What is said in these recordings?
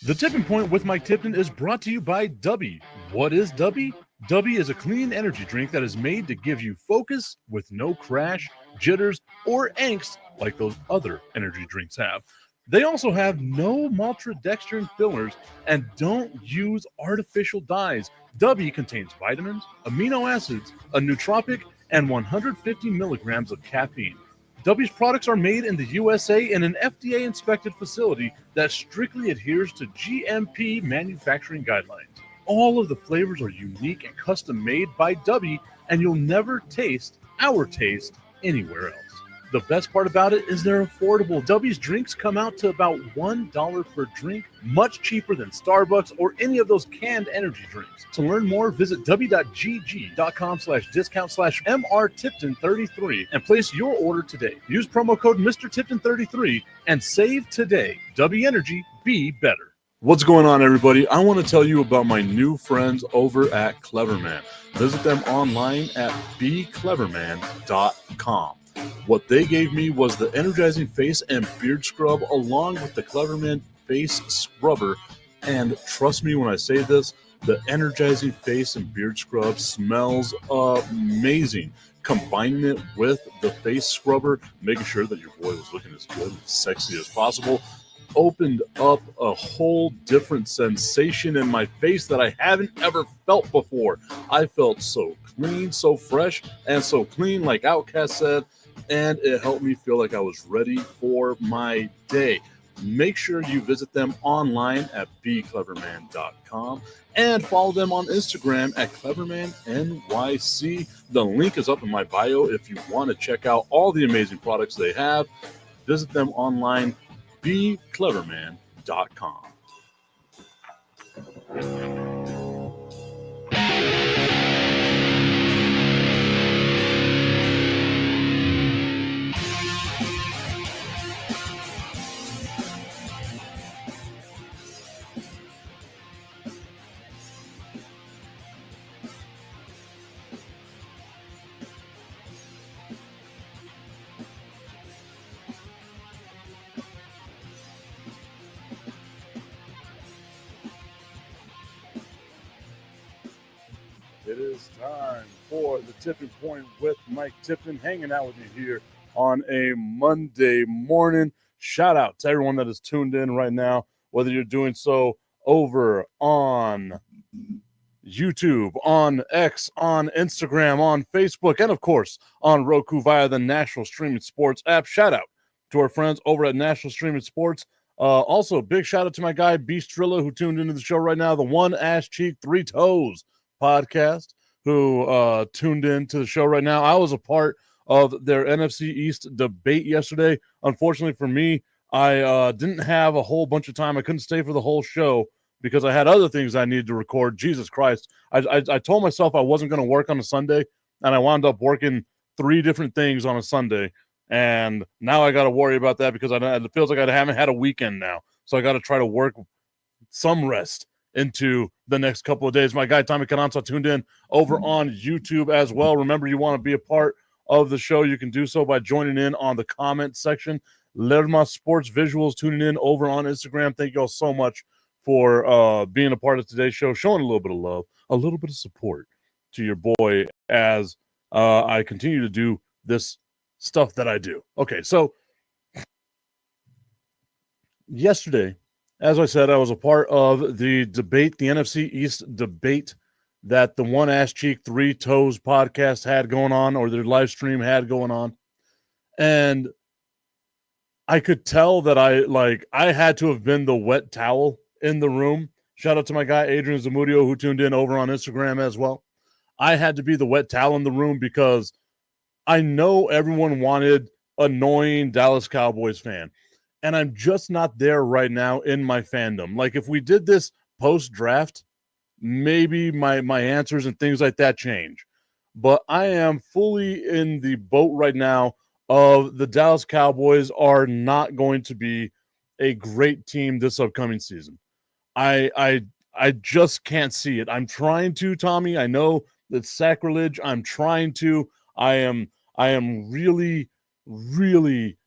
The Tipping Point with Mike Tipton is brought to you by Dubby. What is Dubby? Dubby is a clean energy drink that is made to give you focus with no crash, jitters, or angst like those other energy drinks have. They also have no maltodextrin fillers and don't use artificial dyes. Dubby contains vitamins, amino acids, a nootropic, and 150 milligrams of caffeine. Dubby's products are made in the USA in an FDA-inspected facility that strictly adheres to GMP manufacturing guidelines. All of the flavors are unique and custom-made by Dubby, and you'll never taste our taste anywhere else. The best part about it is they're affordable. Dubby's drinks come out to about $1 per drink, much cheaper than Starbucks or any of those canned energy drinks. To learn more, visit w.gg.com/discount/MRTipton33 and place your order today. Use promo code MrTipton33 and save today. Dubby Energy, be better. What's going on, everybody? I want to tell you about my new friends over at Cleverman. Visit them online at becleverman.com. What they gave me was the energizing face and beard scrub along with the Cleverman face scrubber. And trust me when I say this, the energizing face and beard scrub smells amazing. Combining it with the face scrubber, making sure that your boy was looking as good and sexy as possible, opened up a whole different sensation in my face that I haven't ever felt before. I felt so clean, so fresh, and so clean, like Outcast said, and it helped me feel like I was ready for my day. Make sure you visit them online at becleverman.com and follow them on Instagram at clevermannyc. The link is up in my bio if you want to check out all the amazing products they have. Visit them online, becleverman.com. It is time for the Tipping Point with Mike Tipton, hanging out with you here on a Monday morning. Shout out to everyone that is tuned in right now, whether you're doing so over on YouTube, on X, on Instagram, on Facebook, and of course on Roku via the National Streaming Sports app. Shout out to our friends over at National Streaming Sports. Also, big shout out to my guy Beastrilla, who tuned into the show right now, the One Ass Cheek, Three Toes podcast, who tuned in to the show right now. I was a part of their NFC East debate yesterday. Unfortunately for me, I didn't have a whole bunch of time. I couldn't stay for the whole show because I had other things I needed to record. Jesus Christ. I told myself I wasn't going to work on a Sunday, and I wound up working 3 different things on a Sunday. And now I got to worry about that because it feels like I haven't had a weekend now. So I got to try to work some rest into the next couple of days. My guy Tommy Cananza tuned in over on YouTube as well. Remember, you want to be a part of the show, you can do so by joining in on the comment section. Lerma Sports Visuals tuning in over on Instagram. Thank you all so much for being a part of today's show, showing a little bit of love, a little bit of support to your boy as I continue to do this stuff that I do. Okay, so yesterday, as I said, I was a part of the debate, the NFC East debate that the One Ass Cheek, Three Toes podcast had going on, or their live stream had going on. And I could tell that I had to have been the wet towel in the room. Shout out to my guy, Adrian Zamudio, who tuned in over on Instagram as well. I had to be the wet towel in the room because I know everyone wanted annoying Dallas Cowboys fan. And I'm just not there right now in my fandom. Like, if we did this post-draft, maybe my answers and things like that change. But I am fully in the boat right now of the Dallas Cowboys are not going to be a great team this upcoming season. I just can't see it. I'm trying to, Tommy. I know that's sacrilege. I'm trying to. I am really, really,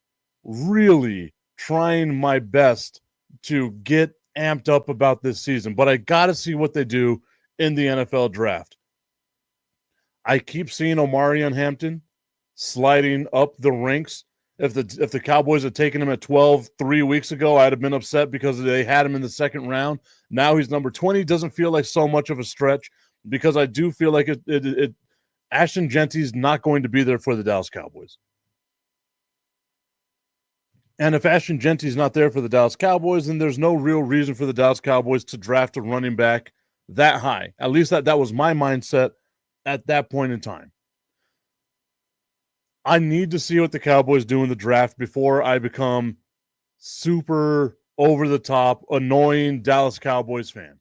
really trying my best to get amped up about this season, but I got to see what they do in the NFL draft. I keep seeing Omarion Hampton sliding up the ranks. If the Cowboys had taken him at 12 3 weeks ago, I'd have been upset because they had him in the second round. Now he's number 20. Doesn't feel like so much of a stretch because I do feel like Ashton Genty's not going to be there for the Dallas Cowboys. And if Ashton Genty's not there for the Dallas Cowboys, then there's no real reason for the Dallas Cowboys to draft a running back that high. At least that was my mindset at that point in time. I need to see what the Cowboys do in the draft before I become super over-the-top, annoying Dallas Cowboys fan,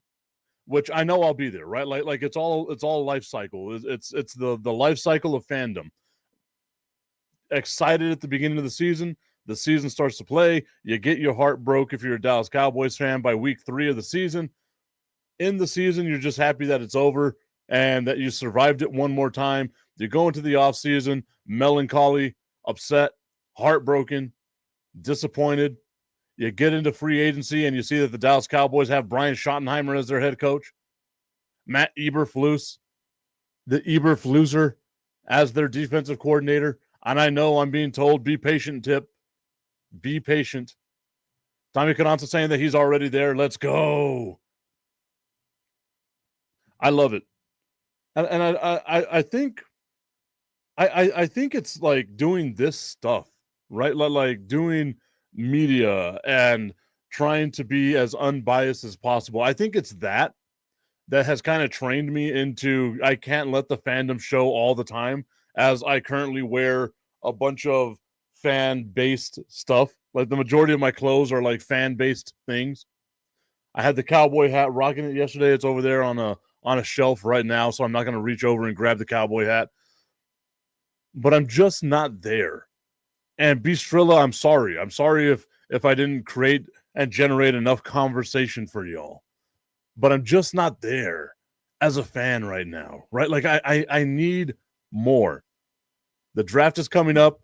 which I know I'll be there, right? Like it's all life cycle. It's the life cycle of fandom. Excited at the beginning of the season starts to play. You get your heart broke if you're a Dallas Cowboys fan by week 3 of the season. In the season, you're just happy that it's over and that you survived it one more time. You go into the offseason, melancholy, upset, heartbroken, disappointed. You get into free agency and you see that the Dallas Cowboys have Brian Schottenheimer as their head coach, Matt Eberflus, the Eberfluser, as their defensive coordinator. And I know I'm being told, be patient, Tip. Be patient. Tommy Canonsa saying that he's already there. Let's go. I love it. And I think I think it's like doing this stuff, right? Like doing media and trying to be as unbiased as possible. I think it's that has kind of trained me into I can't let the fandom show all the time, as I currently wear a bunch of fan-based stuff. Like the majority of my clothes are like fan-based things. I had the cowboy hat, rocking it yesterday. It's over there on a shelf right now, so I'm not going to reach over and grab the cowboy hat. But I'm just not there. And Bistrilla, I'm sorry. I'm sorry if I didn't create and generate enough conversation for y'all. But I'm just not there as a fan right now, right? Like I need more. The draft is coming up,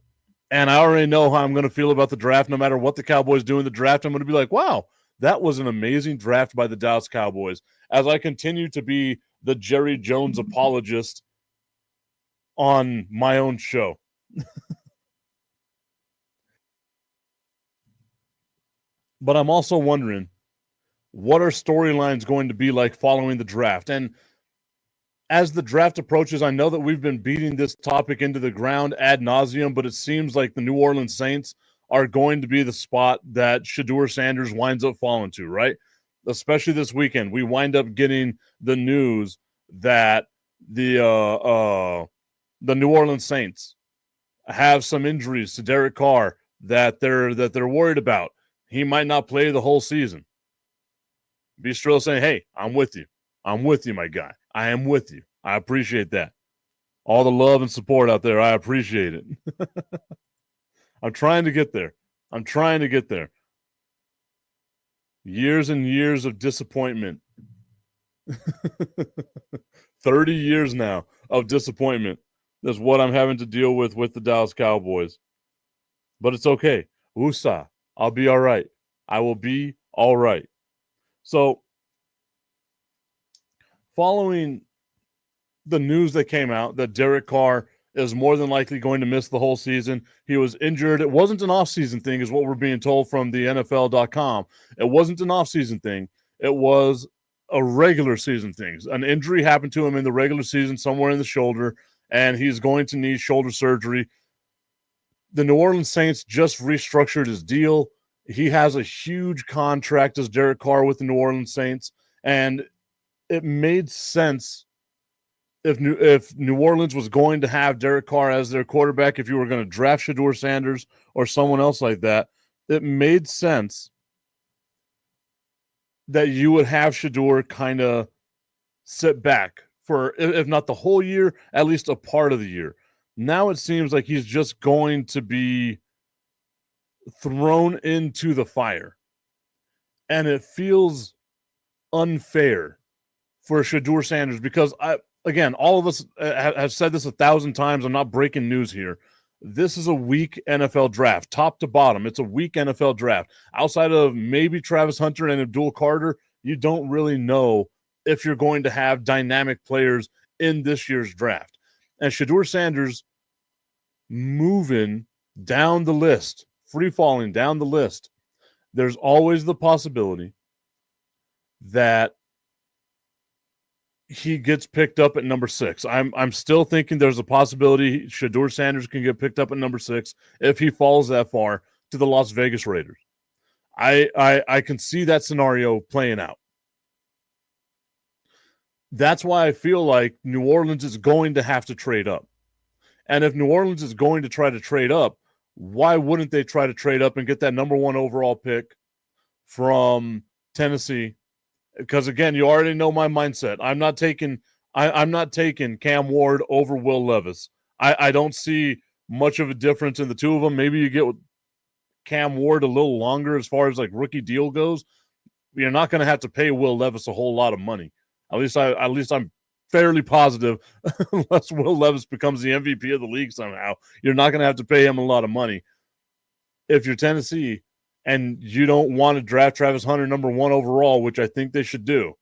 and I already know how I'm going to feel about the draft. No matter what the Cowboys do in the draft, I'm going to be like, wow, that was an amazing draft by the Dallas Cowboys. As I continue to be the Jerry Jones apologist on my own show. But I'm also wondering, what are storylines going to be like following the draft? And as the draft approaches, I know that we've been beating this topic into the ground ad nauseum, but it seems like the New Orleans Saints are going to be the spot that Shedeur Sanders winds up falling to, right? Especially this weekend. We wind up getting the news that the New Orleans Saints have some injuries to Derek Carr that they're worried about. He might not play the whole season. Bistrilla saying, hey, I'm with you. I'm with you, my guy. I am with you. I appreciate that. All the love and support out there, I appreciate it. I'm trying to get there. I'm trying to get there. Years and years of disappointment. 30 years now of disappointment is what I'm having to deal with the Dallas Cowboys. But it's okay. Woosah. I'll be all right. I will be all right. So, following the news that came out that Derek Carr is more than likely going to miss the whole season. He was injured. It wasn't an off-season thing, is what we're being told from the NFL.com. It wasn't an off-season thing. It was a regular season thing. An injury happened to him in the regular season somewhere in the shoulder, and he's going to need shoulder surgery. The New Orleans Saints just restructured his deal. He has a huge contract as Derek Carr with the New Orleans Saints, and it made sense if New Orleans was going to have Derek Carr as their quarterback, if you were going to draft Shedeur Sanders or someone else like that, it made sense that you would have Shedeur kind of sit back for, if not the whole year, at least a part of the year. Now it seems like he's just going to be thrown into the fire. And it feels unfair for Shedeur Sanders because, again, all of us have said this 1,000 times. I'm not breaking news here. This is a weak NFL draft, top to bottom. It's a weak NFL draft. Outside of maybe Travis Hunter and Abdul Carter, you don't really know if you're going to have dynamic players in this year's draft. And Shedeur Sanders moving down the list, free falling down the list, there's always the possibility that he gets picked up at number 6. I'm still thinking there's a possibility Shedeur Sanders can get picked up at number 6 if he falls that far to the Las Vegas Raiders. I can see that scenario playing out. That's why I feel like New Orleans is going to have to trade up. And if New Orleans is going to try to trade up, why wouldn't they try to trade up and get that number 1 overall pick from Tennessee? Because again, you already know my mindset. I'm not taking Cam Ward over Will Levis. I don't see much of a difference in the two of them. Maybe you get with Cam Ward a little longer as far as like rookie deal goes. You're not going to have to pay Will Levis a whole lot of money. At least I'm fairly positive, unless Will Levis becomes the MVP of the league somehow, you're not going to have to pay him a lot of money. If you're Tennessee and you don't want to draft Travis Hunter number 1 overall, which I think they should do,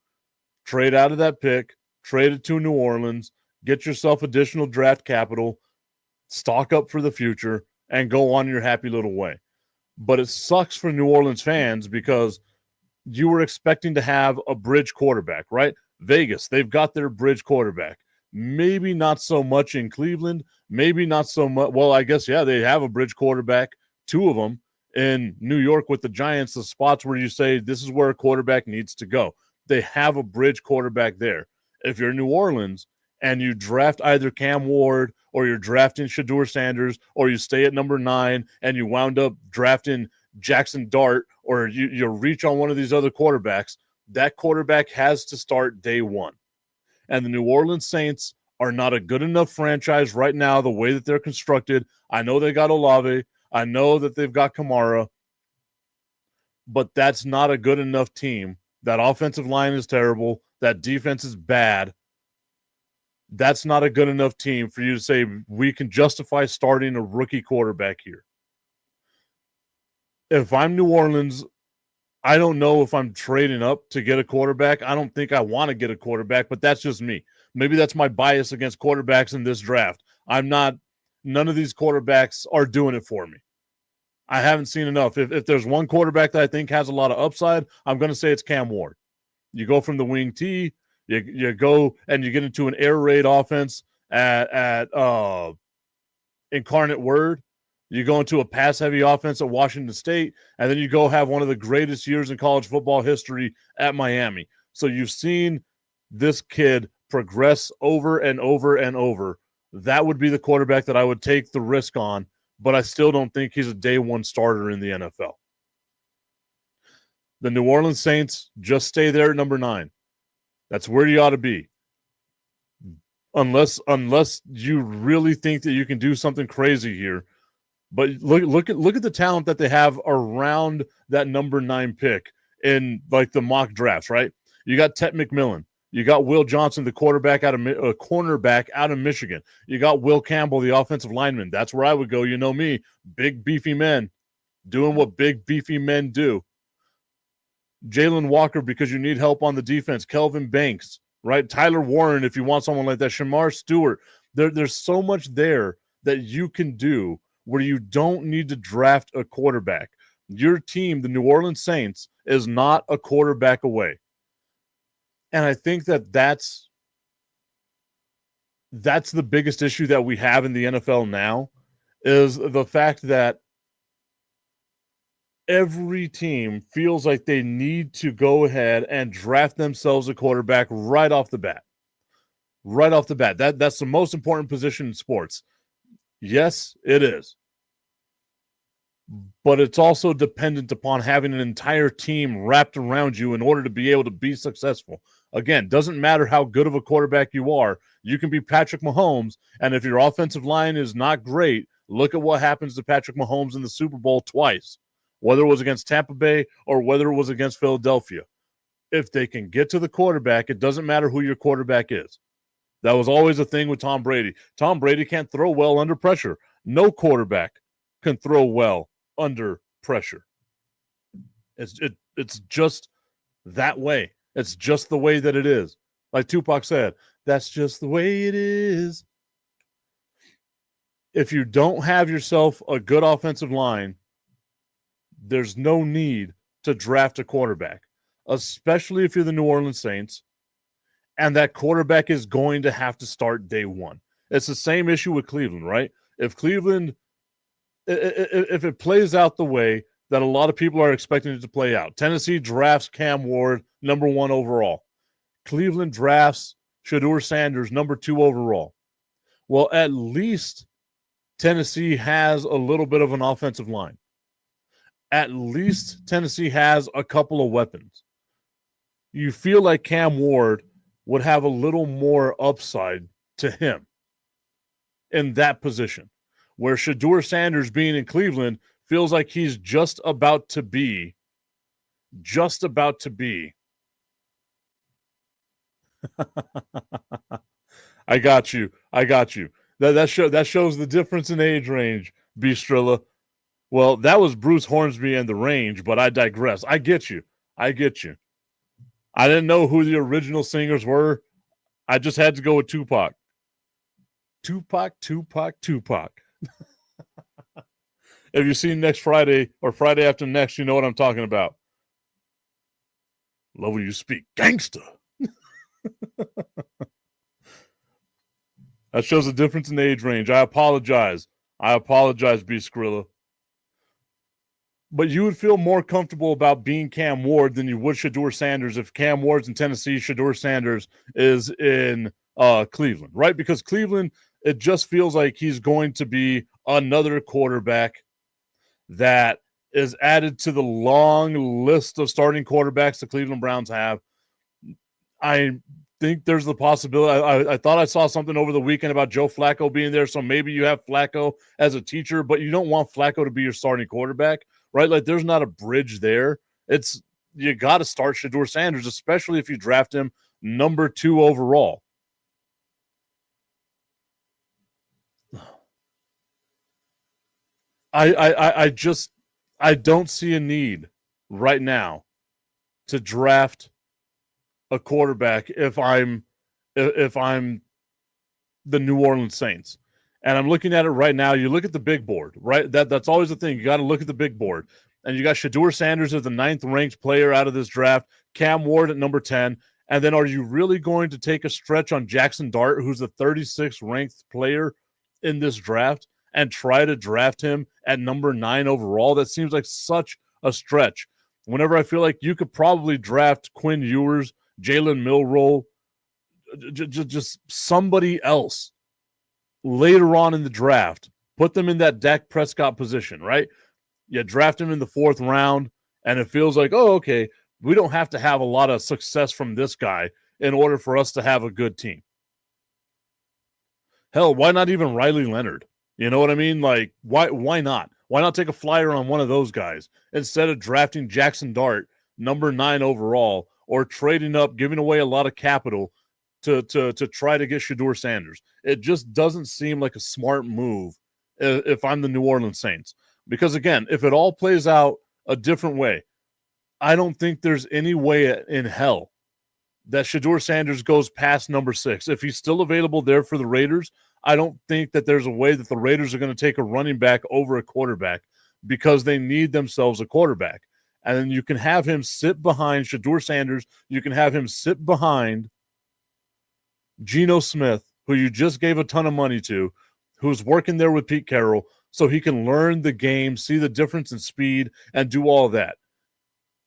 trade out of that pick, trade it to New Orleans, get yourself additional draft capital, stock up for the future, and go on your happy little way. But it sucks for New Orleans fans because you were expecting to have a bridge quarterback, right? Vegas, they've got their bridge quarterback. Maybe not so much in Cleveland, maybe not so much. Well, I guess, yeah, they have a bridge quarterback, 2 of them in New York with the Giants, the spots where you say this is where a quarterback needs to go. They have a bridge quarterback there. If you're New Orleans and you draft either Cam Ward or you're drafting Shedeur Sanders or you stay at number 9 and you wound up drafting Jackson Dart or you reach on one of these other quarterbacks, that quarterback has to start day 1. And the New Orleans Saints are not a good enough franchise right now the way that they're constructed. I know they got Olave. I know that they've got Kamara. But that's not a good enough team. That offensive line is terrible. That defense is bad. That's not a good enough team for you to say we can justify starting a rookie quarterback here. If I'm New Orleans, I don't know if I'm trading up to get a quarterback. I don't think I want to get a quarterback, but that's just me. Maybe that's my bias against quarterbacks in this draft. None of these quarterbacks are doing it for me. I haven't seen enough. If there's one quarterback that I think has a lot of upside, I'm going to say it's Cam Ward. You go from the wing T, you go and you get into an air raid offense at Incarnate Word. You go into a pass-heavy offense at Washington State, and then you go have one of the greatest years in college football history at Miami. So you've seen this kid progress over and over and over. That would be the quarterback that I would take the risk on, but I still don't think he's a day 1 starter in the NFL. The New Orleans Saints just stay there at number 9. That's where you ought to be. Unless you really think that you can do something crazy here. But look at the talent that they have around that number 9 pick in like the mock drafts, right? You got Tet McMillan. You got Will Johnson, the cornerback out of Michigan. You got Will Campbell, the offensive lineman. That's where I would go. You know me, big beefy men doing what big beefy men do. Jalen Walker, because you need help on the defense. Kelvin Banks, right? Tyler Warren, if you want someone like that. Shamar Stewart. There's so much there that you can do where you don't need to draft a quarterback. Your team, the New Orleans Saints, is not a quarterback away. And I think that's the biggest issue that we have in the NFL now is the fact that every team feels like they need to go ahead and draft themselves a quarterback right off the bat. Right off the bat. That's the most important position in sports. Yes, it is. But it's also dependent upon having an entire team wrapped around you in order to be able to be successful. Again, doesn't matter how good of a quarterback you are. You can be Patrick Mahomes, and if your offensive line is not great, look at what happens to Patrick Mahomes in the Super Bowl twice, whether it was against Tampa Bay or whether it was against Philadelphia. If they can get to the quarterback, it doesn't matter who your quarterback is. That was always a thing with Tom Brady. Tom Brady can't throw well under pressure. No quarterback can throw well under pressure. It's just that way. It's just the way that it is. Like Tupac said, that's just the way it is. If you don't have yourself a good offensive line, there's no need to draft a quarterback, especially if you're the New Orleans Saints, and that quarterback is going to have to start day one. It's the same issue with Cleveland, right? If Cleveland, if it plays out the way that a lot of people are expecting it to play out, Tennessee drafts Cam Ward, number 1 overall. Cleveland drafts Shedeur Sanders, number 2 overall. Well, at least Tennessee has a little bit of an offensive line. At least Tennessee has a couple of weapons. You feel like Cam Ward would have a little more upside to him in that position, where Shedeur Sanders being in Cleveland feels like he's just about to be. I got you. That shows the difference in age range, Bistrilla. Well, that was Bruce Hornsby and the Range, but I digress. I get you. I didn't know who the original singers were. I just had to go with Tupac. Tupac. If you've seen Next Friday or Friday After Next, you know what I'm talking about. Love when you speak gangster. That shows a difference in age range. I apologize, B. Skrilla. But you would feel more comfortable about being Cam Ward than you would Shedeur Sanders if Cam Ward's in Tennessee, Shedeur Sanders is in Cleveland, right? Because Cleveland, it just feels like he's going to be another quarterback that is added to the long list of starting quarterbacks the Cleveland Browns have. I think there's the possibility. I thought I saw something over the weekend about Joe Flacco being there, so maybe you have Flacco as a teacher, but you don't want Flacco to be your starting quarterback, right? Like, there's not a bridge there. You got to start Shedeur Sanders, especially if you draft him number 2 overall. I don't see a need right now to draft a quarterback if I'm the New Orleans Saints. And I'm looking at it right now. You look at the big board, right? That's always the thing. You got to look at the big board. And you got Shedeur Sanders as the 9th ranked player out of this draft, Cam Ward at number 10. And then are you really going to take a stretch on Jackson Dart, who's the 36th ranked player in this draft, and try to draft him at number 9 overall? That seems like such a stretch. Whenever I feel like you could probably draft Quinn Ewers, Jalen Milroe, just somebody else later on in the draft, put them in that Dak Prescott position, right? You draft him in the 4th round, and it feels like, oh, okay, we don't have to have a lot of success from this guy in order for us to have a good team. Hell, why not even Riley Leonard? You know what I mean? Like, why not? Why not take a flyer on one of those guys instead of drafting Jackson Dart, number 9 overall, or trading up, giving away a lot of capital to try to get Shedeur Sanders? It just doesn't seem like a smart move if I'm the New Orleans Saints. Because, again, if it all plays out a different way, I don't think there's any way in hell that Shedeur Sanders goes past number 6. If he's still available there for the Raiders, I don't think that there's a way that the Raiders are going to take a running back over a quarterback because they need themselves a quarterback. And then you can have him sit behind Shedeur Sanders. You can have him sit behind Geno Smith, who you just gave a ton of money to, who's working there with Pete Carroll, so he can learn the game, see the difference in speed, and do all of that.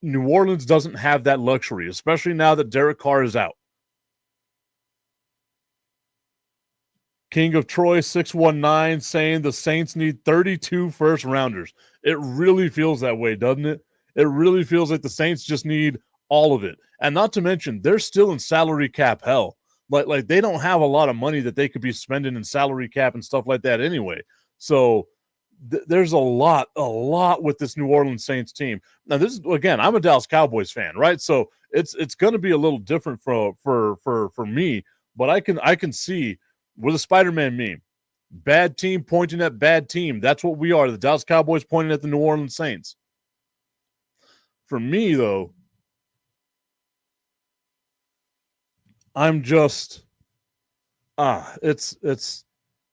New Orleans doesn't have that luxury, especially now that Derek Carr is out. King of Troy 619 saying the Saints need 32 first-rounders. It really feels that way, doesn't it? It really feels like the Saints just need all of it. And not to mention, they're still in salary cap hell. Like they don't have a lot of money that they could be spending in salary cap and stuff like that anyway. So there's a lot with this New Orleans Saints team. Now, this is, again, I'm a Dallas Cowboys fan, right? So it's going to be a little different for me, but I can see with a Spider-Man meme. Bad team pointing at bad team. That's what we are. The Dallas Cowboys pointing at the New Orleans Saints. For me, though, I'm just it's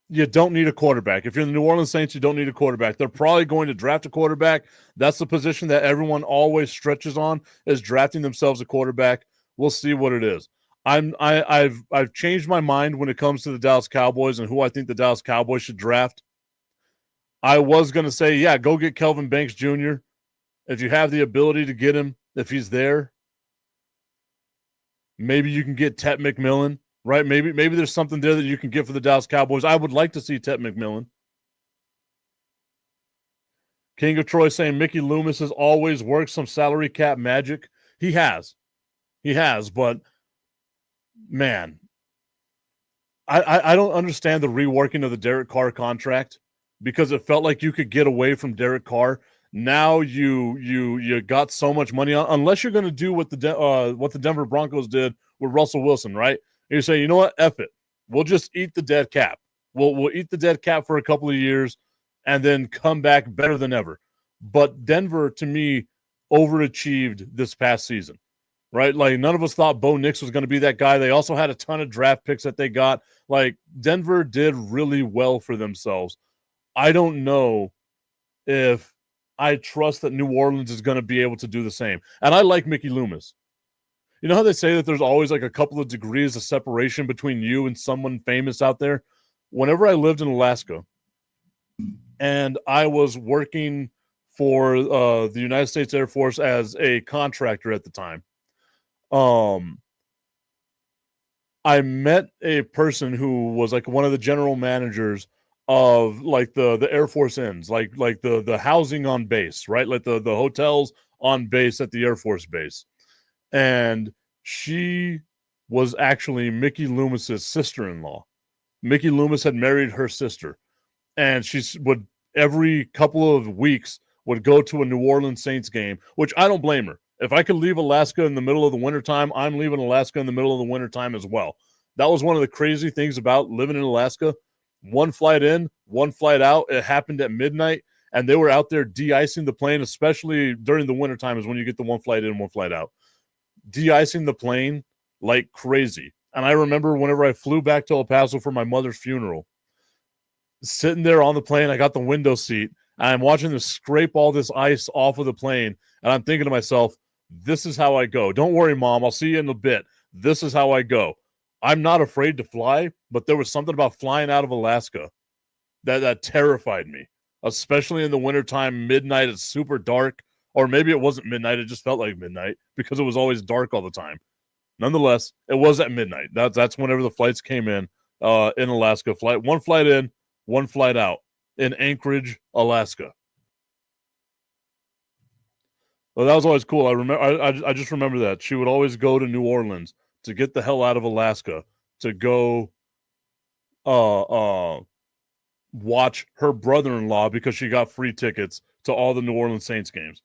you don't need a quarterback. If you're the New Orleans Saints, you don't need a quarterback. They're probably going to draft a quarterback. That's the position that everyone always stretches on, is drafting themselves a quarterback. We'll see what it is. I've changed my mind when it comes to the Dallas Cowboys and who I think the Dallas Cowboys should draft. I was going to say, yeah, go get Kelvin Banks Jr. If you have the ability to get him, if he's there. Maybe you can get Tet McMillan, right? Maybe there's something there that you can get for the Dallas Cowboys. I would like to see Tet McMillan. King of Troy saying Mickey Loomis has always worked some salary cap magic. He has, but man, I don't understand the reworking of the Derek Carr contract, because it felt like you could get away from Derek Carr. Now you got so much money on, unless you're going to do what the Denver Broncos did with Russell Wilson, right? And you say, you know what, F it, we'll just eat the dead cap. We'll eat the dead cap for a couple of years, and then come back better than ever. But Denver, to me, overachieved this past season, right? Like, none of us thought Bo Nix was going to be that guy. They also had a ton of draft picks that they got. Like, Denver did really well for themselves. I don't know if I trust that New Orleans is going to be able to do the same. And I like Mickey Loomis. You know how they say that there's always like a couple of degrees of separation between you and someone famous out there? Whenever I lived in Alaska and I was working for the United States Air Force as a contractor at the time, I met a person who was like one of the general managers of like the Air Force Inns, like the housing on base, right? Like the hotels on base at the Air Force base. And she was actually Mickey Loomis's sister-in-law. Mickey Loomis had married her sister, and she would every couple of weeks would go to a New Orleans Saints game, which I don't blame her. If I could leave Alaska in the middle of the wintertime, I'm leaving Alaska in the middle of the wintertime as well. That was one of the crazy things about living in Alaska. One flight in, one flight out. It happened at midnight, and they were out there de-icing the plane, especially during the wintertime is when you get the one flight in, one flight out. De-icing the plane like crazy. And I remember whenever I flew back to El Paso for my mother's funeral, sitting there on the plane, I got the window seat, and I'm watching them scrape all this ice off of the plane, and I'm thinking to myself, this is how I go. Don't worry, Mom. I'll see you in a bit. This is how I go. I'm not afraid to fly, but there was something about flying out of Alaska that terrified me, especially in the wintertime, midnight. It's super dark, or maybe it wasn't midnight. It just felt like midnight because it was always dark all the time. Nonetheless, it was at midnight. That's whenever the flights came in Alaska. One flight in, one flight out in Anchorage, Alaska. Well, that was always cool. I remember. I just remember that she would always go to New Orleans to get the hell out of Alaska to go watch her brother-in-law because she got free tickets to all the New Orleans Saints games.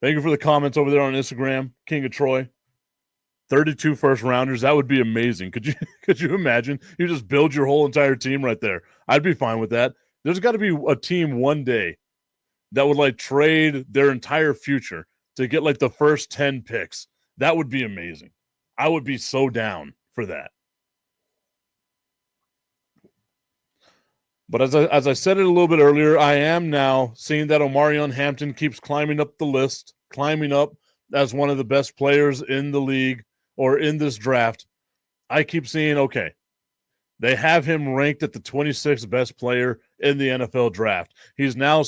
Thank you for the comments over there on Instagram, King of Troy. 32 first rounders. That would be amazing. Could you imagine? You just build your whole entire team right there. I'd be fine with that. There's got to be a team one day that would like trade their entire future to get like the first 10 picks. That would be amazing. I would be so down for that. But as I said it a little bit earlier, I am now seeing that Omarion Hampton keeps climbing up the list, climbing up as one of the best players in the league or in this draft. I keep seeing, okay, they have him ranked at the 26th best player in the NFL draft. He's now,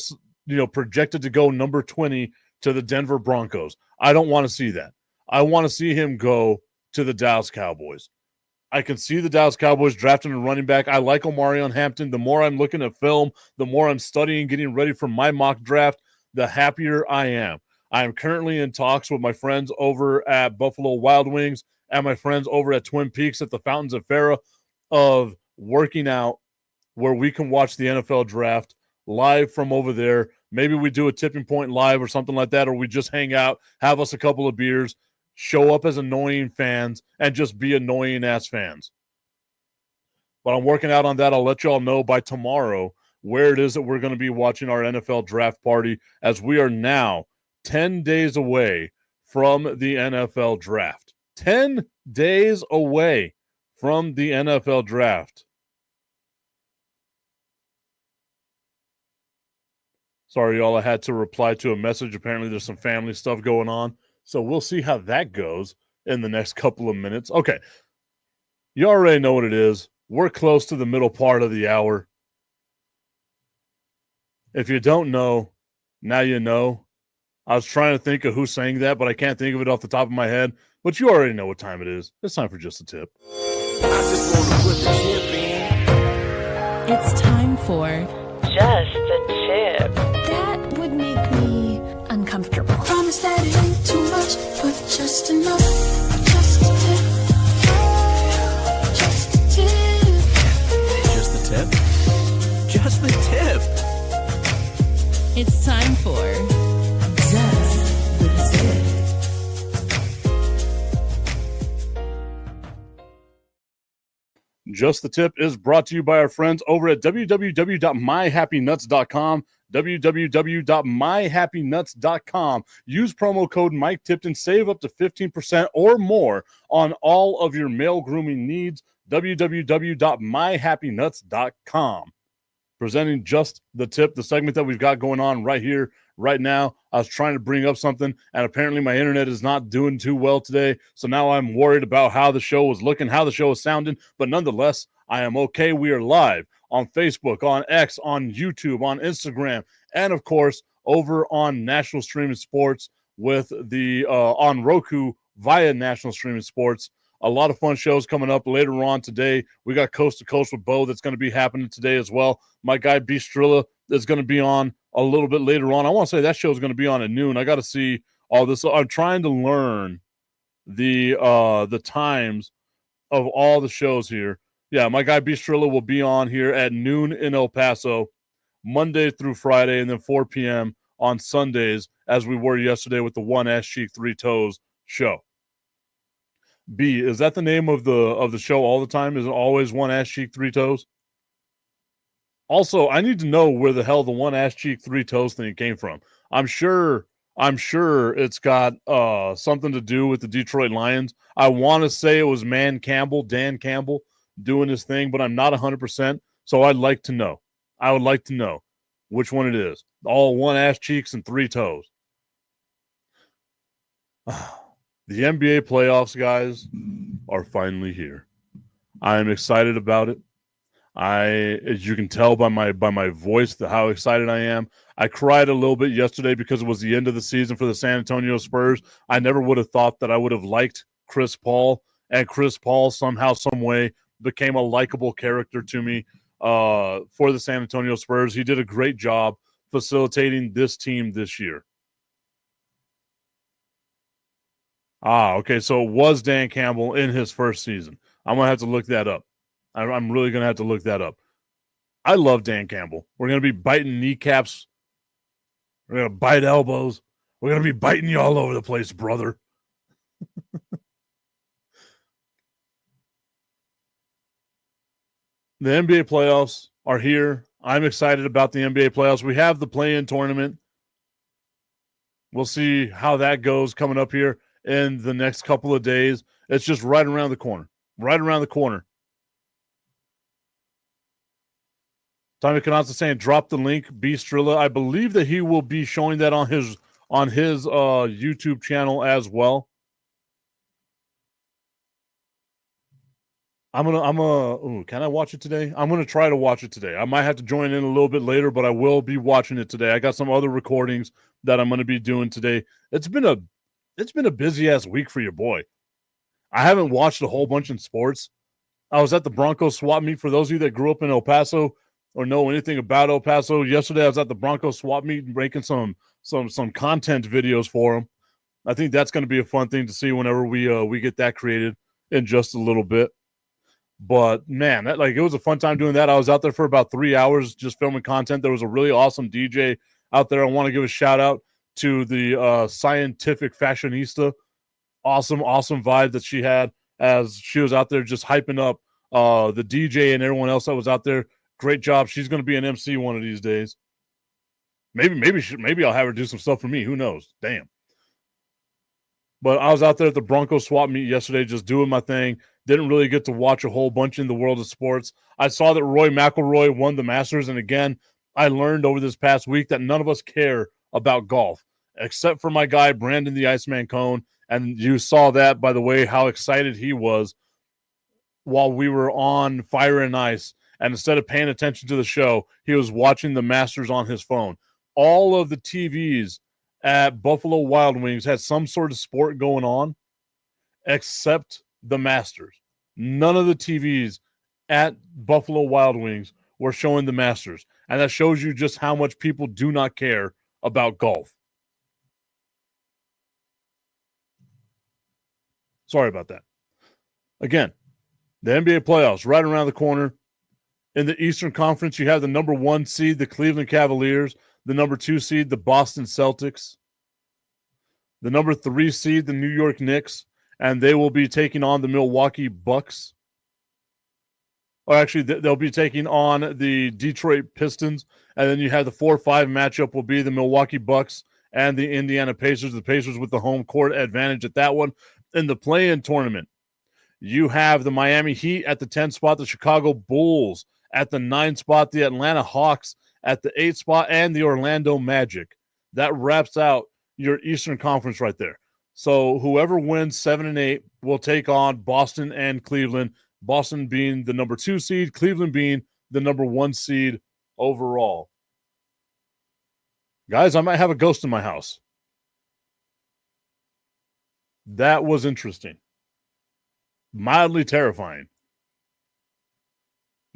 projected to go number 20 to the Denver Broncos. I don't want to see that. I want to see him go to the Dallas Cowboys. I can see the Dallas Cowboys drafting a running back. I like Omarion Hampton. The more I'm looking at film, the more I'm studying, getting ready for my mock draft, the happier I am. I am currently in talks with my friends over at Buffalo Wild Wings and my friends over at Twin Peaks at the Fountains of Farah of working out where we can watch the NFL draft live from over there. Maybe we do a tipping point live or something like that, or we just hang out, have us a couple of beers, show up as annoying fans, and just be annoying-ass fans. But I'm working out on that. I'll let you all know by tomorrow where it is that we're going to be watching our NFL draft party, as we are now 10 days away from the NFL draft. 10 days away from the NFL draft. Sorry, y'all, I had to reply to a message. Apparently there's some family stuff going on. So we'll see how that goes in the next couple of minutes. Okay. You already know what it is. We're close to the middle part of the hour. If you don't know, now you know. I was trying to think of who sang that, but I can't think of it off the top of my head. But you already know what time it is. It's time for Just a Tip. I just want to put the tip in. It's time for Just a Tip. That would make me uncomfortable. Promise that it ain't too much, but just enough. Just a tip. Just a tip. Just the tip. Just the tip. It's time for Just the Tip. Just the Tip is brought to you by our friends over at www.myhappynuts.com. www.myhappynuts.com. Use promo code Mike Tipton. Save up to 15% or more on all of your male grooming needs. www.myhappynuts.com. Presenting Just the Tip, the segment that we've got going on right here, right now. I was trying to bring up something, and apparently my internet is not doing too well today. So now I'm worried about how the show is looking, how the show is sounding. But nonetheless, I am okay. We are live on Facebook, on X, on YouTube, on Instagram, and of course, over on National Streaming Sports with the on Roku via National Streaming Sports. A lot of fun shows coming up later on today. We got Coast to Coast with Bo that's going to be happening today as well. My guy B. Strilla is going to be on a little bit later on. I want to say that show is going to be on at noon. I got to see all this. I'm trying to learn the times of all the shows here. Yeah, my guy B. Strilla will be on here at noon in El Paso, Monday through Friday, and then 4 p.m. on Sundays, as we were yesterday with the One Ass Cheek Three Toes show. B, is that the name of the show all the time? Is it always One Ass Cheek Three Toes? Also, I need to know where the hell the One Ass Cheek Three Toes thing came from. I'm sure it's got something to do with the Detroit Lions. I want to say it was Dan Campbell doing his thing, but I'm not 100%. So I'd like to know. I would like to know which one it is. All one ass cheeks and three toes. The NBA playoffs, guys, are finally here. I am excited about it. As you can tell by my voice, how excited I am. I cried a little bit yesterday because it was the end of the season for the San Antonio Spurs. I never would have thought that I would have liked Chris Paul, and Chris Paul somehow, some way became a likable character to me for the San Antonio Spurs. He did a great job facilitating this team this year. Okay, so it was Dan Campbell in his first season. I'm going to have to look that up. I'm really going to have to look that up. I love Dan Campbell. We're going to be biting kneecaps. We're going to bite elbows. We're going to be biting you all over the place, brother. The NBA playoffs are here. I'm excited about the NBA playoffs. We have the play-in tournament. We'll see how that goes coming up here in the next couple of days. It's just right around the corner. Right around the corner. Tommy Canazza saying drop the link, B. Strilla. I believe that he will be showing that on his YouTube channel as well. Can I watch it today? I'm gonna try to watch it today. I might have to join in a little bit later, but I will be watching it today. I got some other recordings that I'm gonna be doing today. It's been a busy ass week for your boy. I haven't watched a whole bunch in sports. I was at the Broncos swap meet. For those of you that grew up in El Paso or know anything about El Paso, yesterday I was at the Broncos swap meet making some content videos for them. I think that's going to be a fun thing to see whenever we get that created in just a little bit. But man, it was a fun time doing that. I was out there for about 3 hours just filming content. There was a really awesome DJ out there. I want to give a shout out to the Scientific Fashionista. Awesome vibe that she had as she was out there just hyping up the DJ and everyone else that was out there. Great job. She's going to be an MC one of these days. Maybe I'll have her do some stuff for me. Who knows? Damn. But I was out there at the Broncos swap meet yesterday just doing my thing. Didn't really get to watch a whole bunch in the world of sports. I saw that Roy McIlroy won the Masters. And again, I learned over this past week that none of us care about golf, except for my guy, Brandon the Iceman Cone. And you saw that, by the way, how excited he was while we were on Fire and Ice. And instead of paying attention to the show, he was watching the Masters on his phone. All of the TVs at Buffalo Wild Wings had some sort of sport going on, except the Masters. None of the TVs at Buffalo Wild Wings were showing the Masters. And that shows you just how much people do not care about golf. Sorry about that. Again, the NBA playoffs right around the corner. In the Eastern Conference, you have the number 1 seed, the Cleveland Cavaliers, the number 2 seed, the Boston Celtics, the number 3 seed, the New York Knicks, and they will be taking on the Milwaukee Bucks. Or actually, they'll be taking on the Detroit Pistons, and then you have the 4-5 matchup will be the Milwaukee Bucks and the Indiana Pacers. The Pacers with the home court advantage at that one. In the play-in tournament, you have the Miami Heat at the 10 spot, the Chicago Bulls at the 9 spot, the Atlanta Hawks at the 8 spot, and the Orlando Magic. That wraps out your Eastern Conference right there. So whoever wins 7 and 8 will take on Boston and Cleveland. Boston being the number 2 seed, Cleveland being the number 1 seed overall. Guys, I might have a ghost in my house. That was interesting. Mildly terrifying.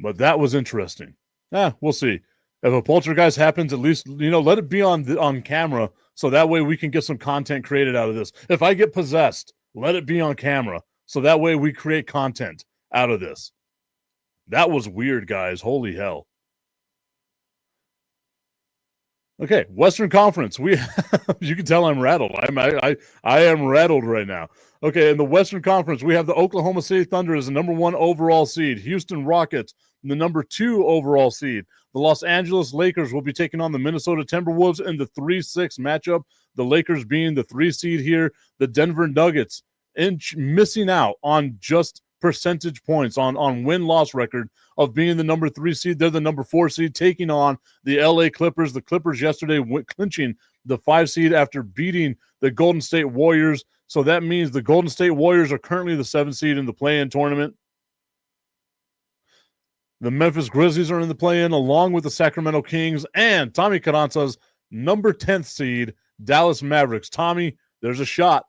But that was interesting. We'll see. If a poltergeist happens, at least, let it be on camera so that way we can get some content created out of this. If I get possessed, let it be on camera so that way we create content out of this. That was weird, guys. Holy hell. Okay, Western Conference. You can tell I'm rattled. I am rattled right now. Okay, in the Western Conference, we have the Oklahoma City Thunder as the number 1 overall seed. Houston Rockets, the number 2 overall seed. The Los Angeles Lakers will be taking on the Minnesota Timberwolves in the 3-6 matchup. The Lakers being the 3 seed here. The Denver Nuggets missing out on just percentage points on win-loss record of being the number 3 seed. They're the number 4 seed taking on the LA Clippers. The Clippers yesterday clinching the 5 seed after beating the Golden State Warriors. So that means the Golden State Warriors are currently the 7 seed in the play-in tournament. The Memphis Grizzlies are in the play-in along with the Sacramento Kings and Tommy Carranza's number 10th seed, Dallas Mavericks. Tommy, there's a shot.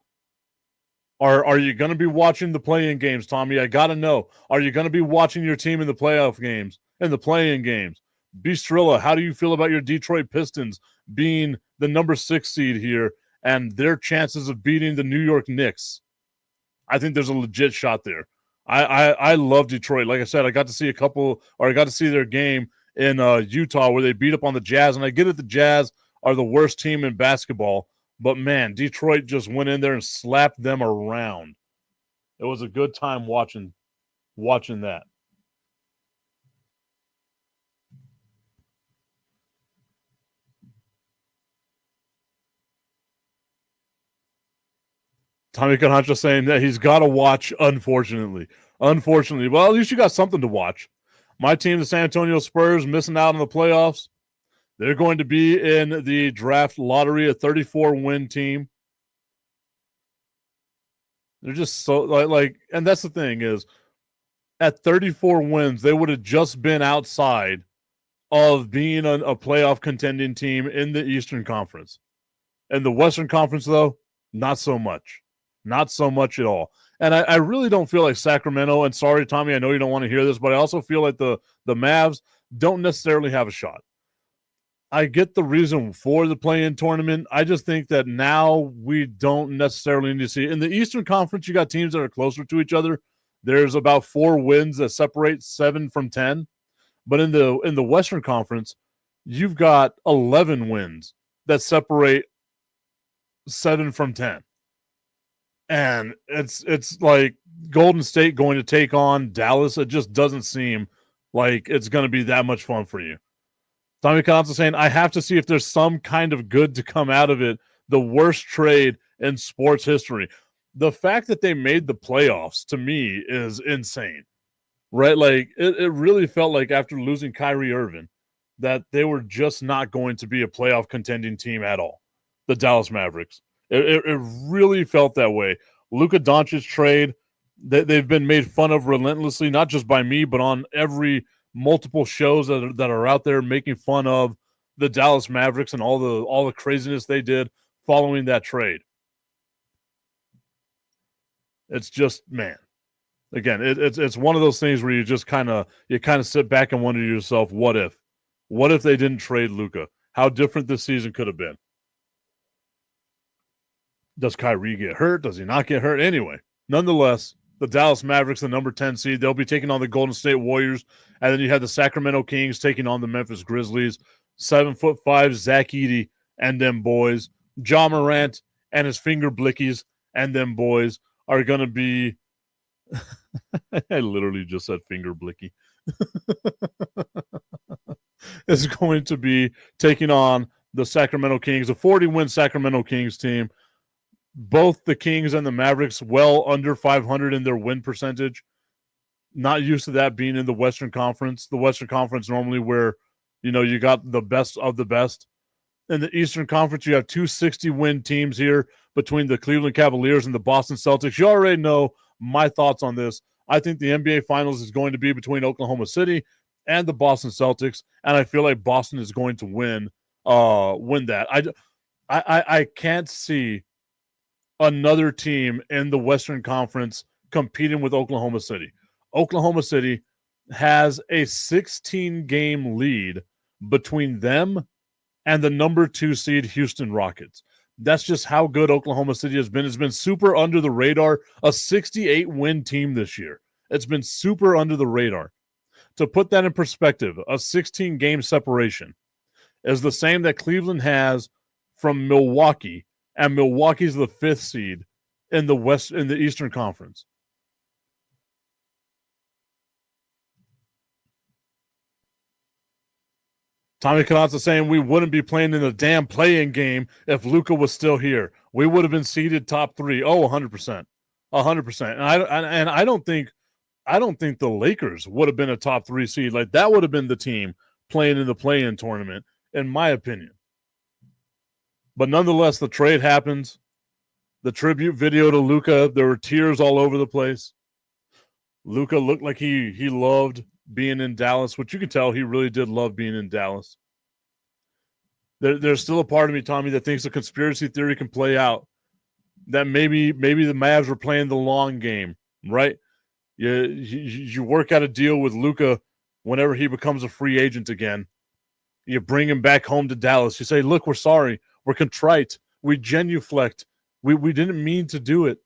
Are you going to be watching the play-in games, Tommy? I got to know. Are you going to be watching your team in the playoff games, in the play-in games? Bistrilla, how do you feel about your Detroit Pistons being the number 6 seed here and their chances of beating the New York Knicks? I think there's a legit shot there. I love Detroit. Like I said, I got to see their game in Utah where they beat up on the Jazz, and I get it, the Jazz are the worst team in basketball, but man, Detroit just went in there and slapped them around. It was a good time watching that. Tommy Canancha saying that he's got to watch, unfortunately. Well, at least you got something to watch. My team, the San Antonio Spurs, missing out on the playoffs. They're going to be in the draft lottery, a 34-win team. They're just so, and that's the thing is, at 34 wins, they would have just been outside of being a playoff contending team in the Eastern Conference. In the Western Conference, though, not so much. Not so much at all. And I really don't feel like Sacramento, and sorry, Tommy, I know you don't want to hear this, but I also feel like the Mavs don't necessarily have a shot. I get the reason for the play-in tournament. I just think that now we don't necessarily need to see. In the Eastern Conference, you got teams that are closer to each other. There's about 4 wins that separate 7 from 10. But in the Western Conference, you've got 11 wins that separate 7 from 10. And it's like Golden State going to take on Dallas. It just doesn't seem like it's going to be that much fun for you. Tommy Constance saying, I have to see if there's some kind of good to come out of it. The worst trade in sports history. The fact that they made the playoffs, to me, is insane. Right? Like, it really felt like after losing Kyrie Irving that they were just not going to be a playoff contending team at all. The Dallas Mavericks. It really felt that way. Luka Doncic trade, they've been made fun of relentlessly, not just by me, but on every multiple shows that are out there making fun of the Dallas Mavericks and all the craziness they did following that trade. It's just, man. Again, it's one of those things where you just kind of sit back and wonder to yourself, what if? What if they didn't trade Luka? How different this season could have been. Does Kyrie get hurt? Does he not get hurt? Anyway, nonetheless, the Dallas Mavericks, the number 10 seed, they'll be taking on the Golden State Warriors. And then you have the Sacramento Kings taking on the Memphis Grizzlies. 7'5" Zach Edey and them boys. Ja Morant and his finger blickies and them boys are going to be I literally just said finger blicky. Is going to be taking on the Sacramento Kings, a 40-win Sacramento Kings team. Both the Kings and the Mavericks well under 500 in their win percentage. Not used to that being in the Western Conference. The Western Conference normally where, you got the best of the best. In the Eastern Conference, you have two 60-win teams here between the Cleveland Cavaliers and the Boston Celtics. You already know my thoughts on this. I think the NBA Finals is going to be between Oklahoma City and the Boston Celtics, and I feel like Boston is going to win that. I can't see another team in the Western Conference competing with Oklahoma City. Oklahoma City has a 16-game lead between them and the number 2 seed Houston Rockets. That's just how good Oklahoma City has been. It's been super under the radar, a 68-win team this year. It's been super under the radar. To put that in perspective, a 16-game separation is the same that Cleveland has from Milwaukee, and Milwaukee's the 5th seed in the Eastern Conference. Tommy Kanata saying we wouldn't be playing in the damn play-in game if Luka was still here. We would have been seeded top 3. Oh, 100%. 100%. And I don't think the Lakers would have been a top 3 seed. Like, that would have been the team playing in the play-in tournament, in my opinion. But nonetheless, the trade happens. The tribute video to Luka, there were tears all over the place. Luka looked like he loved being in Dallas, which you can tell he really did love being in Dallas. There's still a part of me, Tommy, that thinks the conspiracy theory can play out. That maybe the Mavs were playing the long game, right? You work out a deal with Luka whenever he becomes a free agent again. You bring him back home to Dallas. You say, look, we're sorry. We're contrite. We genuflect. We didn't mean to do it.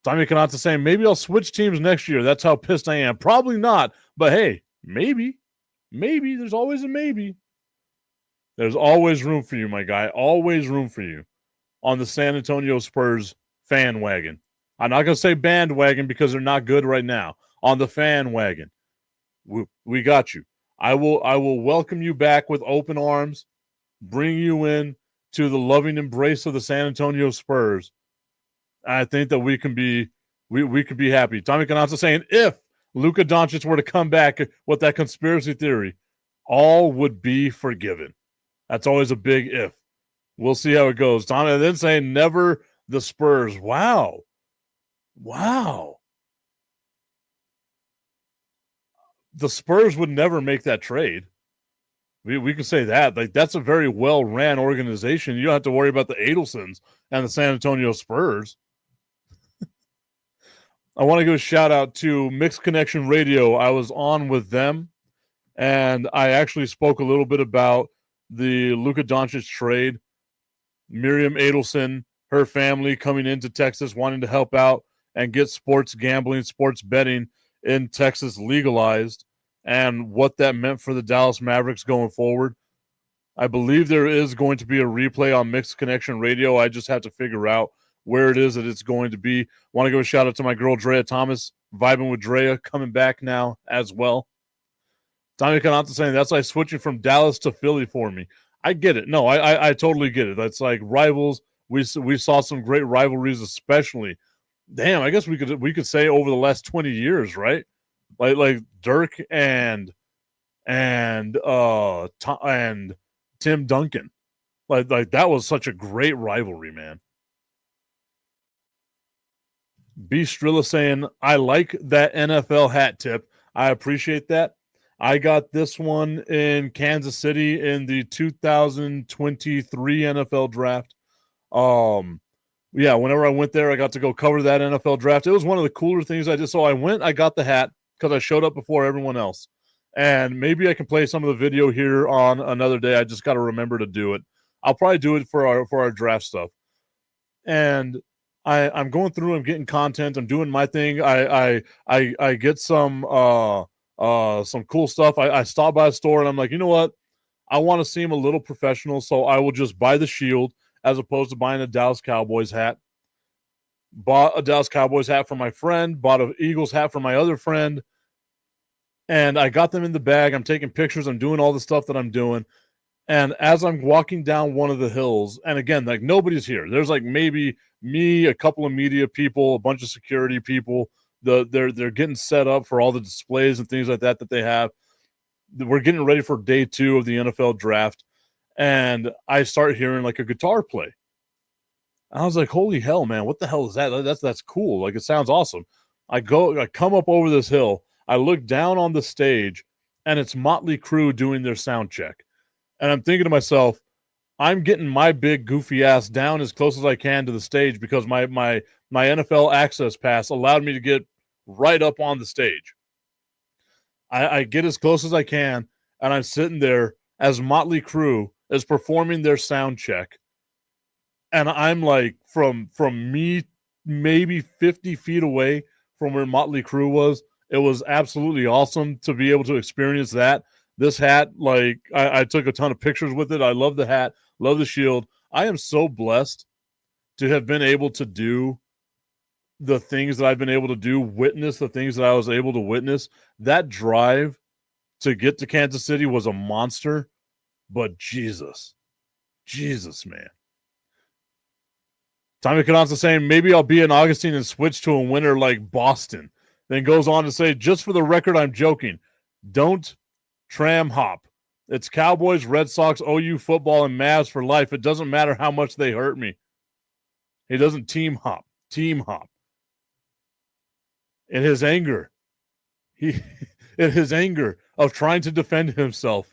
Tommy Kanata saying, maybe I'll switch teams next year. That's how pissed I am. Probably not. But hey, maybe. Maybe. There's always a maybe. There's always room for you, my guy. Always room for you on the San Antonio Spurs fan wagon. I'm not going to say bandwagon because they're not good right now. On the fan wagon. We got you. I will welcome you back with open arms, bring you in to the loving embrace of the San Antonio Spurs. I think that we could be happy. Tommy Kanata saying, if Luka Doncic were to come back with that conspiracy theory, all would be forgiven. That's always a big if. We'll see how it goes. Tommy and then saying, never the Spurs. Wow. The Spurs would never make that trade. We can say that. Like, that's a very well-ran organization. You don't have to worry about the Adelsons and the San Antonio Spurs. I want to give a shout out to Mixed Connection Radio. I was on with them, and I actually spoke a little bit about the Luka Doncic trade. Miriam Adelson, her family coming into Texas, wanting to help out and get sports gambling, sports betting in Texas legalized, and what that meant for the Dallas Mavericks going forward. I believe there is going to be a replay on Mixed Connection Radio. I just have to figure out where it is that it's going to be. Want to give a shout out to my girl Drea Thomas, vibing with Drea, coming back now as well. Tommy Canata saying that's like switching from Dallas to Philly for me. I get it. No, I totally get it. That's like rivals. We saw some great rivalries, especially. Damn, I guess we could say over the last 20 years, right? Like Dirk and Tim Duncan. Like that was such a great rivalry, man. B Strilla saying, I like that NFL hat tip. I appreciate that. I got this one in Kansas City in the 2023 NFL draft. Yeah, whenever I went there, I got to go cover that NFL draft. It was one of the cooler things I did. So I got the hat because I showed up before everyone else. And maybe I can play some of the video here on another day. I just got to remember to do it. I'll probably do it for our draft stuff. And I'm going through, I'm getting content, I'm doing my thing. I get some cool stuff. I stop by a store and I'm like, you know what? I want to seem a little professional, so I will just buy the shield as opposed to buying a Dallas Cowboys hat. Bought a Dallas Cowboys hat for my friend, bought an Eagles hat for my other friend, and I got them in the bag. I'm taking pictures, I'm doing all the stuff that I'm doing. And as I'm walking down one of the hills, and again, like nobody's here. There's like maybe me, a couple of media people, a bunch of security people. They're getting set up for all the displays and things like that they have. We're getting ready for day 2 of the NFL draft, and I start hearing like a guitar play. I was like, "Holy hell, man! What the hell is that? That's cool. Like it sounds awesome." I come up over this hill. I look down on the stage, and it's Motley Crue doing their sound check. And I'm thinking to myself, I'm getting my big goofy ass down as close as I can to the stage because my NFL access pass allowed me to get right up on the stage. I get as close as I can, and I'm sitting there as Motley Crue is performing their sound check. And I'm like from me maybe 50 feet away from where Motley Crue was. It was absolutely awesome to be able to experience that. This hat, like, I took a ton of pictures with it. I love the hat, love the shield. I am so blessed to have been able to do the things that I've been able to do, witness the things that I was able to witness. That drive to get to Kansas City was a monster, but Jesus, man. Tommy Canonza saying, maybe I'll be an Augustine and switch to a winner like Boston. Then goes on to say, just for the record, I'm joking. Don't tram hop. It's Cowboys, Red Sox, OU football, and Mavs for life. It doesn't matter how much they hurt me. He doesn't team hop. Team hop. In his anger, in his anger of trying to defend himself,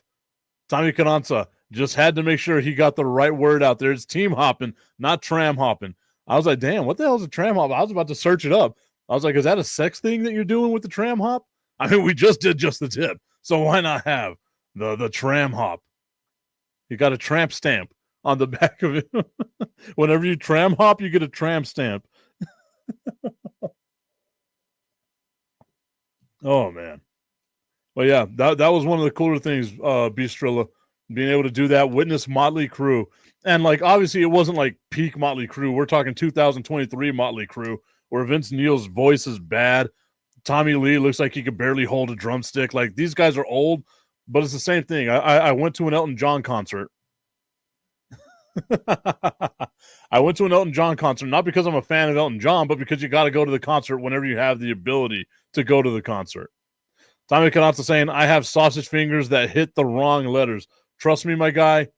Tommy Canonza just had to make sure he got the right word out there. It's team hopping, not tram hopping. I was like, damn, what the hell is a tram hop? I was about to search it up. I was like, is that a sex thing that you're doing with the tram hop? I mean, we just did just the tip. So why not have the tram hop? You got a tramp stamp on the back of it. Whenever you tram hop, you get a tramp stamp. Oh, man. Well, yeah, that was one of the cooler things, Bistrilla, being able to do that, witness Motley Crue. And, like, obviously it wasn't like peak Motley Crue. We're talking 2023 Motley Crue, where Vince Neil's voice is bad. Tommy Lee looks like he could barely hold a drumstick. Like, these guys are old, but it's the same thing. I went to an Elton John concert. I went to an Elton John concert, not because I'm a fan of Elton John, but because you got to go to the concert whenever you have the ability to go to the concert. Tommy Canazza saying, I have sausage fingers that hit the wrong letters. Trust me, my guy.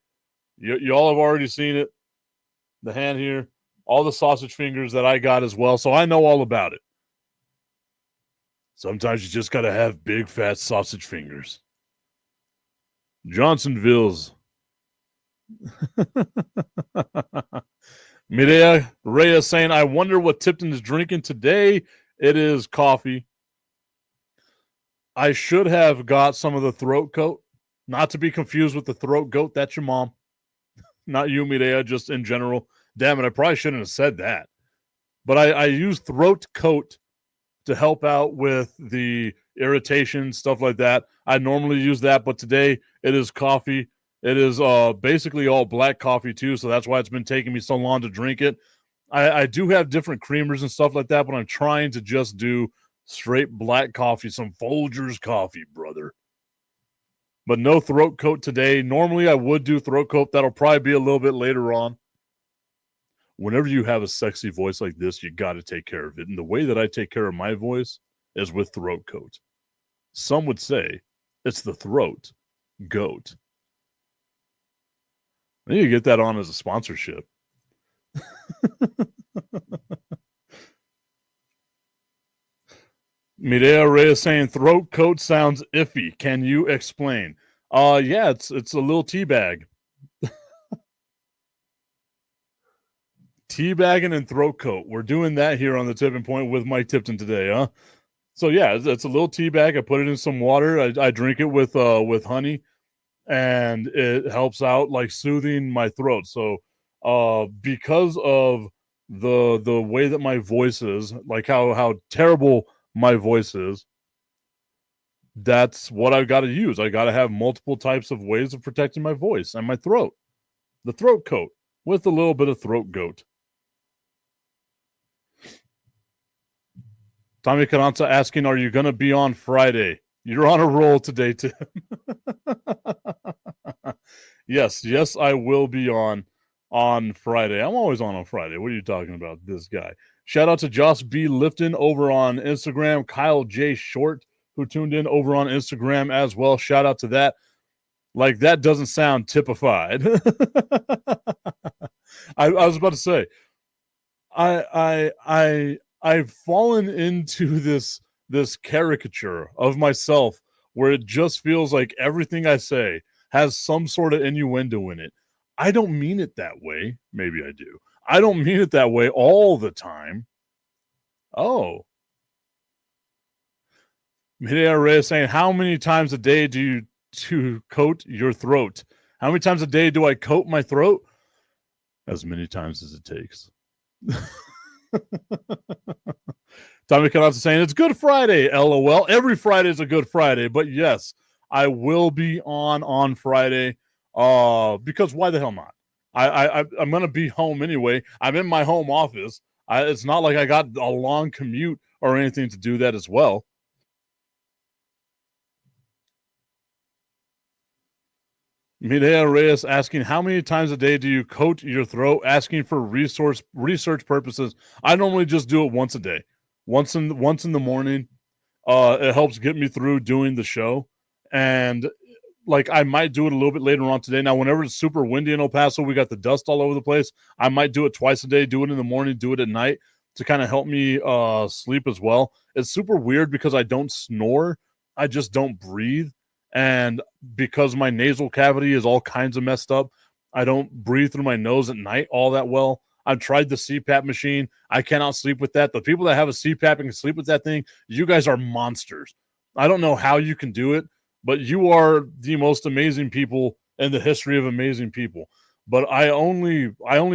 You all have already seen it. The hand here. All the sausage fingers that I got as well. So I know all about it. Sometimes you just got to have big, fat sausage fingers. Johnsonville's. Mireya Reyes saying, I wonder what Tipton is drinking today. It is coffee. I should have got some of the throat coat. Not to be confused with the throat goat. That's your mom. Not you, Mireya, just in general. Damn it, I probably shouldn't have said that. But I use throat coat to help out with the irritation, stuff like that. I normally use that, but today it is coffee. It is basically all black coffee too, so that's why it's been taking me so long to drink it. I do have different creamers and stuff like that, but I'm trying to just do straight black coffee, some Folgers coffee, brother. But no throat coat today. Normally I would do throat coat. That'll probably be a little bit later on. Whenever you have a sexy voice like this, you got to take care of it. And the way that I take care of my voice is with throat coat. Some would say it's the throat goat. I need to get that on as a sponsorship. Mireya Reyes saying throat coat sounds iffy. Can you explain? Yeah, it's a little tea bag. Teabagging and throat coat. We're doing that here on the Tipping Point with Mike Tipton today, huh? So yeah, it's a little tea bag. I put it in some water. I drink it with honey, and it helps out like soothing my throat. So because of the way that my voice is, like how terrible my voice is, that's what I've got to use. I got to have multiple types of ways of protecting my voice and my throat. The throat coat with a little bit of throat goat. Tommy Carranza asking, are you going to be on Friday? You're on a roll today, Tim. Yes, I will be on Friday. I'm always on Friday. What are you talking about, this guy? Shout out to Joss B. Lifton over on Instagram. Kyle J. Short, who tuned in over on Instagram as well. Shout out to that. Like, that doesn't sound typified. I was about to say, I've fallen into this caricature of myself where it just feels like everything I say has some sort of innuendo in it. I don't mean it that way. Maybe I do. I don't mean it that way all the time. Oh. Mireya Reyes saying, how many times a day do you to coat your throat? How many times a day do I coat my throat? As many times as it takes. Tommy Canazza saying, it's Good Friday, LOL. Every Friday is a Good Friday, but yes, I will be on Friday. Because why the hell not? I'm going to be home anyway. I'm in my home office. It's not like I got a long commute or anything to do that as well. Mireya Reyes asking, how many times a day do you coat your throat? Asking for research purposes. I normally just do it once a day. Once in the morning. It helps get me through doing the show. And like, I might do it a little bit later on today. Now, whenever it's super windy in El Paso, we got the dust all over the place. I might do it twice a day, do it in the morning, do it at night to kind of help me sleep as well. It's super weird because I don't snore. I just don't breathe. And because my nasal cavity is all kinds of messed up, I don't breathe through my nose at night all that well. I've tried the CPAP machine. I cannot sleep with that. The people that have a CPAP and can sleep with that thing, you guys are monsters. I don't know how you can do it, but you are the most amazing people in the history of amazing people. But I only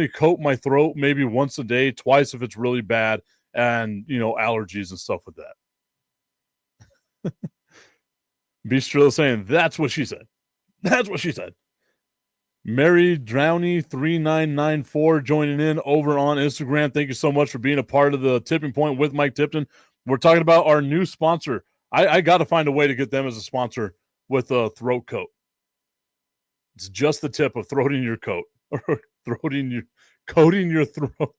coat my throat maybe once a day, twice if it's really bad, and allergies and stuff with that. Bistro saying, that's what she said. That's what she said. Mary Drowney 3994 joining in over on Instagram. Thank you so much for being a part of the Tipping Point with Mike Tipton. We're talking about our new sponsor. I got to find a way to get them as a sponsor with a throat coat. It's just the tip of throating your coat or coating your throat.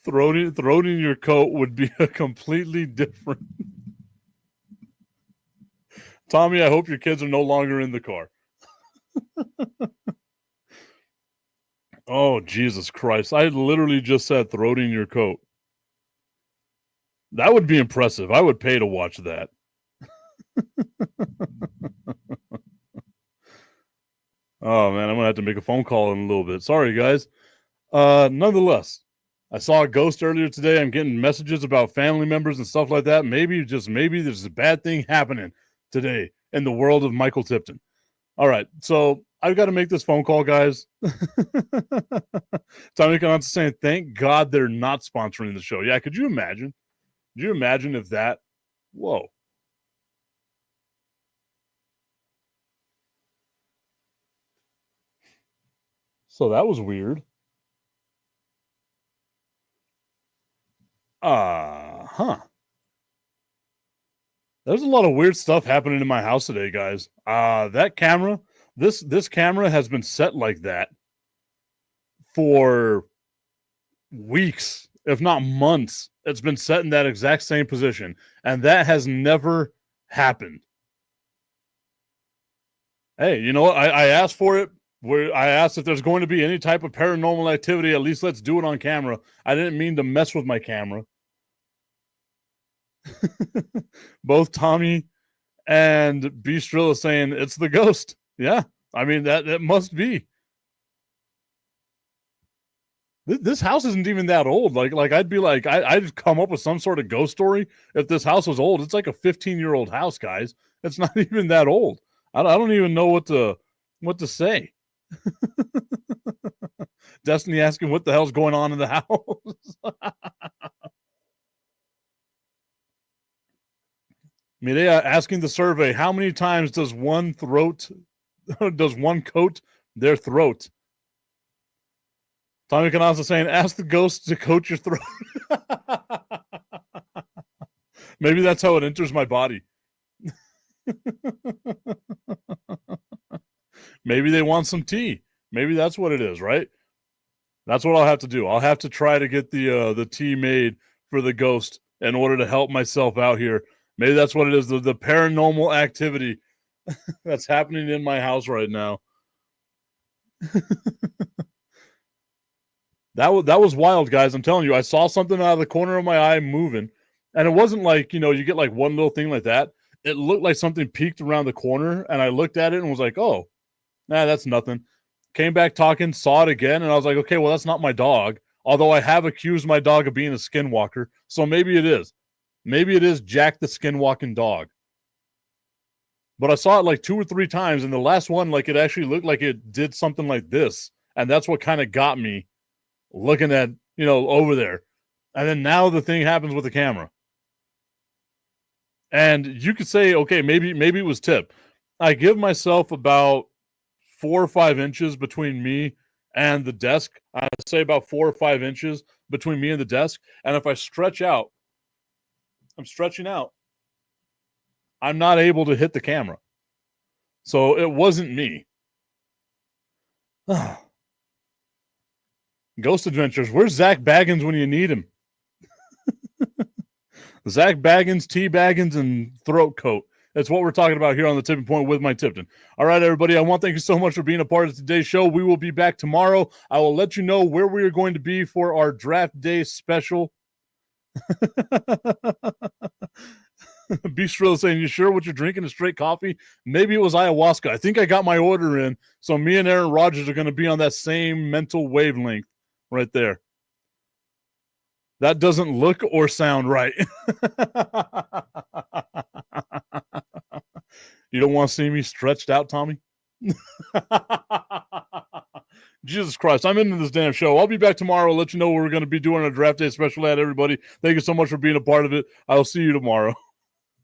Throating your coat would be a completely different. Tommy, I hope your kids are no longer in the car. Oh, Jesus Christ. I literally just said throating your coat. That would be impressive. I would pay to watch that. Oh, man, I'm going to have to make a phone call in a little bit. Sorry, guys. Nonetheless, I saw a ghost earlier today. I'm getting messages about family members and stuff like that. Maybe there's a bad thing happening today in the world of Michael Tipton. All right, so I've got to make this phone call, guys. Tommy Conant saying, thank God they're not sponsoring the show. Yeah, could you imagine? Could you imagine if that? Whoa. So that was weird. There's a lot of weird stuff happening in my house today, guys. That camera, this camera has been set like that for weeks, if not months. It's been set in that exact same position, and that has never happened. Hey, you know what? I asked for it. I asked if there's going to be any type of paranormal activity. At least let's do it on camera. I didn't mean to mess with my camera. Both Tommy and Beastrilla saying it's the ghost. Yeah, I mean that must be. This house isn't even that old. Like I'd be like I'd come up with some sort of ghost story if this house was old. It's like a 15-year-old house, guys. It's not even that old. I don't even know what to say. Destiny asking what the hell's going on in the house. Mireya asking the survey, how many times does one coat their throat? Tommy Canasa saying, ask the ghost to coat your throat. Maybe that's how it enters my body. Maybe they want some tea. Maybe that's what it is, right? That's what I'll have to do. I'll have to try to get the tea made for the ghost in order to help myself out here. Maybe that's what it is, the paranormal activity that's happening in my house right now. That was wild, guys. I'm telling you, I saw something out of the corner of my eye moving, and it wasn't like, you get like one little thing like that. It looked like something peeked around the corner, and I looked at it and was like, oh, nah, that's nothing. Came back talking, saw it again, and I was like, okay, well, that's not my dog, although I have accused my dog of being a skinwalker, so maybe it is. Maybe it is Jack the skinwalking dog. But I saw it like 2 or 3 times, and the last one, like, it actually looked like it did something like this, and that's what kind of got me looking at, over there. And then now the thing happens with the camera. And you could say, okay, maybe it was Tip. I give myself about 4 or 5 inches between me and the desk. I say about 4 or 5 inches between me and the desk. And if I stretch out, I'm stretching out, I'm not able to hit the camera. So it wasn't me. Ghost Adventures. Where's Zach Baggins when you need him? Zach Baggins, T Baggins, and throat coat. That's what we're talking about here on the Tipping Point with Mike Tipton. All right, everybody. I want to thank you so much for being a part of today's show. We will be back tomorrow. I will let you know where we are going to be for our draft day special. Bistro saying, you sure what you're drinking is straight coffee? Maybe it was ayahuasca. I think I got my order in. So me and Aaron Rodgers are going to be on that same mental wavelength right there. That doesn't look or sound right. You don't want to see me stretched out, Tommy? Jesus Christ, I'm into this damn show. I'll be back tomorrow. I'll let you know what we're going to be doing on a draft day special ad, everybody. Thank you so much for being a part of it. I'll see you tomorrow.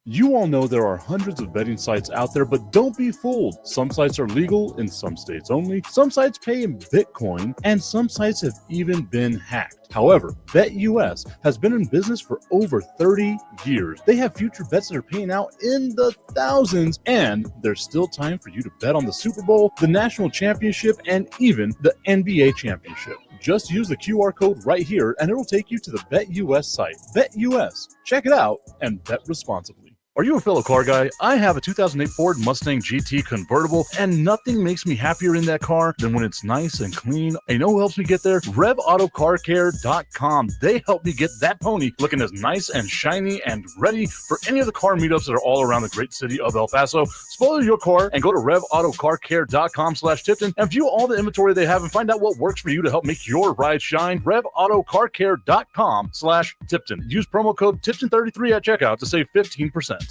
You all know there are hundreds of betting sites out there, but don't be fooled. Some sites are legal in some states only. Some sites pay in Bitcoin, and some sites have even been hacked. However, BetUS has been in business for over 30 years. They have future bets that are paying out in the thousands, and there's still time for you to bet on the Super Bowl, the National Championship, and even the NBA Championship. Just use the QR code right here, and it'll take you to the BetUS site. BetUS. Check it out and bet responsibly. Are you a fellow car guy? I have a 2008 Ford Mustang GT convertible, and nothing makes me happier in that car than when it's nice and clean. And you know who helps me get there? RevAutoCarCare.com. They help me get that pony looking as nice and shiny and ready for any of the car meetups that are all around the great city of El Paso. Spoil your car and go to RevAutoCarCare.com/Tipton and view all the inventory they have and find out what works for you to help make your ride shine. RevAutoCarCare.com/Tipton. Use promo code Tipton33 at checkout to save 15%.